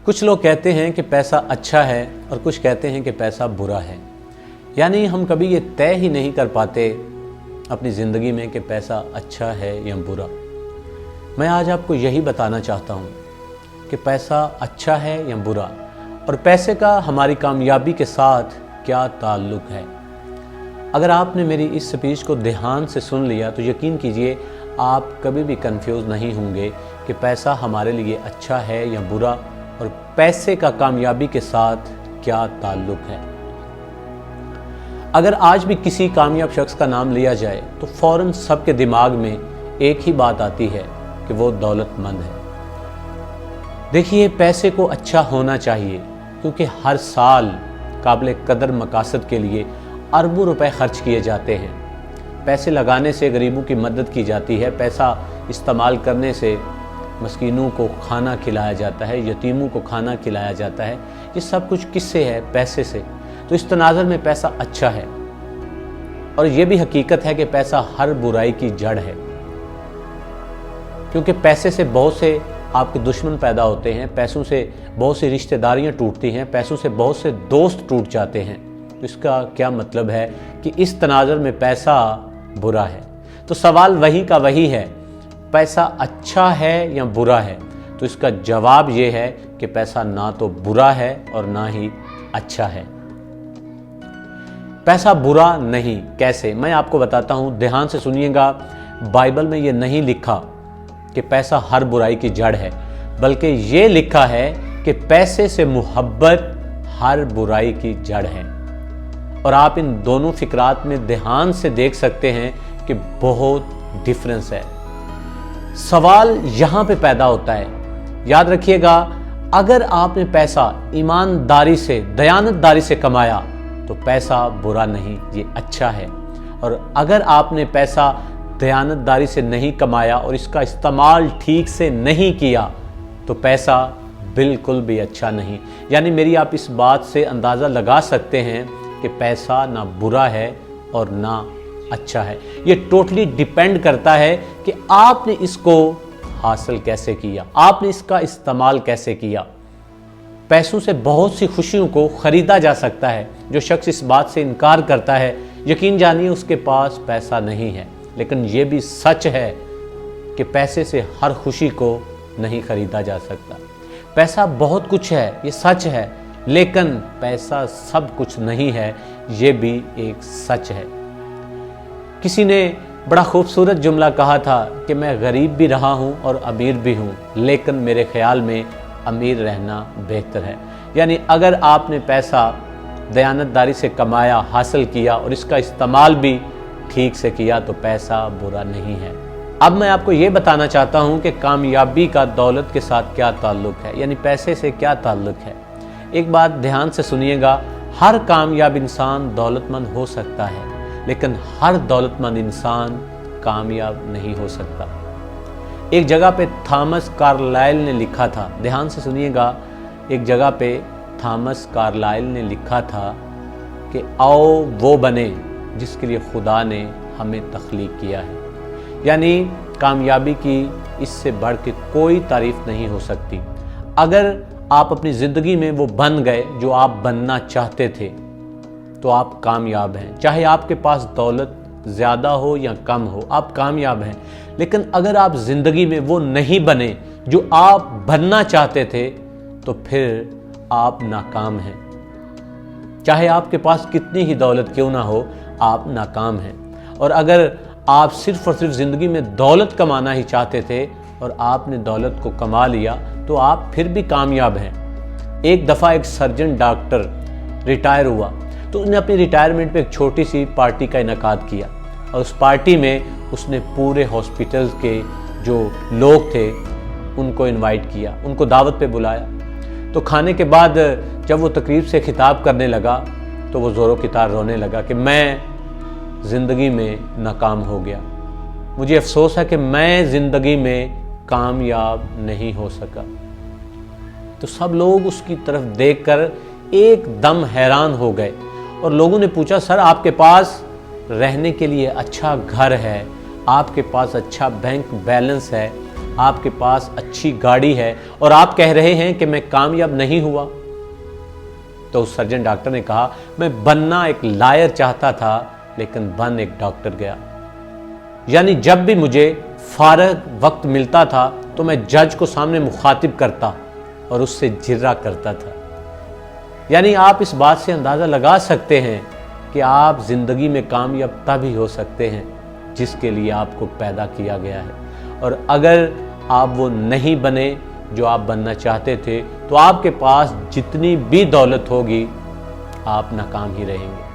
कुछ लोग कहते हैं कि पैसा अच्छा है और कुछ कहते हैं कि पैसा बुरा है। यानी हम कभी ये तय ही नहीं कर पाते अपनी ज़िंदगी में कि पैसा अच्छा है या बुरा। मैं आज आपको यही बताना चाहता हूँ कि पैसा अच्छा है या बुरा और पैसे का हमारी कामयाबी के साथ क्या ताल्लुक़ है। अगर आपने मेरी इस स्पीच को ध्यान से सुन लिया तो यकीन कीजिए आप कभी भी कंफ्यूज नहीं होंगे कि पैसा हमारे लिए अच्छा है या बुरा और पैसे का कामयाबी के साथ क्या ताल्लुक़ है। अगर आज भी किसी कामयाब शख्स का नाम लिया जाए तो फ़ौरन सबके दिमाग में एक ही बात आती है कि वो दौलतमंद है। देखिए, पैसे को अच्छा होना चाहिए क्योंकि हर साल काबिल कदर मकासद के लिए अरबों रुपए खर्च किए जाते हैं। पैसे लगाने से गरीबों की मदद की जाती है, पैसा इस्तेमाल करने से मस्कीनों को खाना खिलाया जाता है, यतीमों को खाना खिलाया जाता है। ये सब कुछ किससे है? पैसे से। तो इस तनाज़ुर में पैसा अच्छा है और ये भी हकीकत है कि पैसा हर बुराई की जड़ है, क्योंकि पैसे से बहुत से आपके दुश्मन पैदा होते हैं, पैसों से बहुत सी रिश्तेदारियां टूटती हैं, पैसों से बहुत से दोस्त टूट जाते हैं। तो इसका क्या मतलब है कि इस तनाज़ुर में पैसा बुरा है। तो सवाल वही का वही है, पैसा अच्छा है या बुरा है? तो इसका जवाब ये है कि पैसा ना तो बुरा है और ना ही अच्छा है। पैसा बुरा नहीं, कैसे? मैं आपको बताता हूँ, ध्यान से सुनिएगा। बाइबल में ये नहीं लिखा कि पैसा हर बुराई की जड़ है, बल्कि ये लिखा है कि पैसे से मोहब्बत हर बुराई की जड़ है। और आप इन दोनों फिक्रात में ध्यान से देख सकते हैं कि बहुत डिफरेंस है। सवाल यहाँ पे पैदा होता है, याद रखिएगा, अगर आपने पैसा ईमानदारी से, दयानतदारी से कमाया तो पैसा बुरा नहीं, ये अच्छा है। और अगर आपने पैसा दयानतदारी से नहीं कमाया और इसका इस्तेमाल ठीक से नहीं किया तो पैसा बिल्कुल भी अच्छा नहीं। यानी मेरी आप इस बात से अंदाज़ा लगा सकते हैं कि पैसा ना बुरा है और ना अच्छा है। ये टोटली डिपेंड करता है कि आपने इसको हासिल कैसे किया, आपने इसका इस्तेमाल कैसे किया। पैसों से बहुत सी खुशियों को ख़रीदा जा सकता है। जो शख्स इस बात से इनकार करता है, यकीन जानिए उसके पास पैसा नहीं है। लेकिन ये भी सच है कि पैसे से हर खुशी को नहीं ख़रीदा जा सकता। पैसा बहुत कुछ है, ये सच है, लेकिन पैसा सब कुछ नहीं है, ये भी एक सच है। किसी ने बड़ा खूबसूरत जुमला कहा था कि मैं गरीब भी रहा हूँ और अमीर भी हूँ, लेकिन मेरे ख्याल में अमीर रहना बेहतर है। यानी अगर आपने पैसा दयानतदारी से कमाया, हासिल किया और इसका इस्तेमाल भी ठीक से किया तो पैसा बुरा नहीं है। अब मैं आपको ये बताना चाहता हूँ कि कामयाबी का दौलत के साथ क्या ताल्लुक़ है, यानी पैसे से क्या ताल्लुक़ है। एक बात ध्यान से सुनिएगा, हर कामयाब इंसान दौलतमंद हो सकता है, लेकिन हर दौलतमंद इंसान कामयाब नहीं हो सकता। एक जगह पे थॉमस कार्लाइल ने लिखा था, ध्यान से सुनिएगा, एक जगह पे थॉमस कार्लाइल ने लिखा था कि आओ वो बने जिसके लिए खुदा ने हमें तख्लीक किया है। यानी कामयाबी की इससे बढ़ के कोई तारीफ नहीं हो सकती। अगर आप अपनी ज़िंदगी में वो बन गए जो आप बनना चाहते थे तो आप कामयाब हैं। चाहे आपके पास दौलत ज़्यादा हो या कम हो, आप कामयाब हैं। लेकिन अगर आप ज़िंदगी में वो नहीं बने जो आप बनना चाहते थे तो फिर आप नाकाम हैं। चाहे आपके पास कितनी ही दौलत क्यों ना हो, आप नाकाम हैं। और अगर आप सिर्फ़ और सिर्फ ज़िंदगी में दौलत कमाना ही चाहते थे और आपने दौलत को कमा लिया तो आप फिर भी कामयाब हैं। एक दफ़ा एक सर्जन डॉक्टर रिटायर हुआ तो उसने अपनी रिटायरमेंट पे एक छोटी सी पार्टी का इनेकाद किया और उस पार्टी में उसने पूरे हॉस्पिटल के जो लोग थे उनको इनवाइट किया, उनको दावत पे बुलाया। तो खाने के बाद जब वो तकरीब से खिताब करने लगा तो वो ज़ोरों की तार रोने लगा कि मैं ज़िंदगी में नाकाम हो गया, मुझे अफसोस है कि मैं ज़िंदगी में कामयाब नहीं हो सका। तो सब लोग उसकी तरफ देखकर एकदम हैरान हो गए और लोगों ने पूछा, सर आपके पास रहने के लिए अच्छा घर है, आपके पास अच्छा बैंक बैलेंस है, آپ کے پاس اچھی گاڑی ہے اور آپ کہہ رہے ہیں کہ میں کامیاب نہیں ہوا؟ تو اس سرجن ڈاکٹر نے کہا میں بننا ایک لائر چاہتا تھا لیکن بن ایک ڈاکٹر گیا۔ یعنی جب بھی مجھے فارغ وقت ملتا تھا تو میں جج کو سامنے مخاطب کرتا اور اس سے جرا کرتا تھا۔ یعنی آپ اس بات سے اندازہ لگا سکتے ہیں کہ آپ زندگی میں کامیاب تب ہی ہو سکتے ہیں جس کے لیے آپ کو پیدا کیا گیا ہے، اور اگر آپ وہ نہیں بنے جو آپ بننا چاہتے تھے تو آپ کے پاس جتنی بھی دولت ہوگی آپ ناکام ہی رہیں گے۔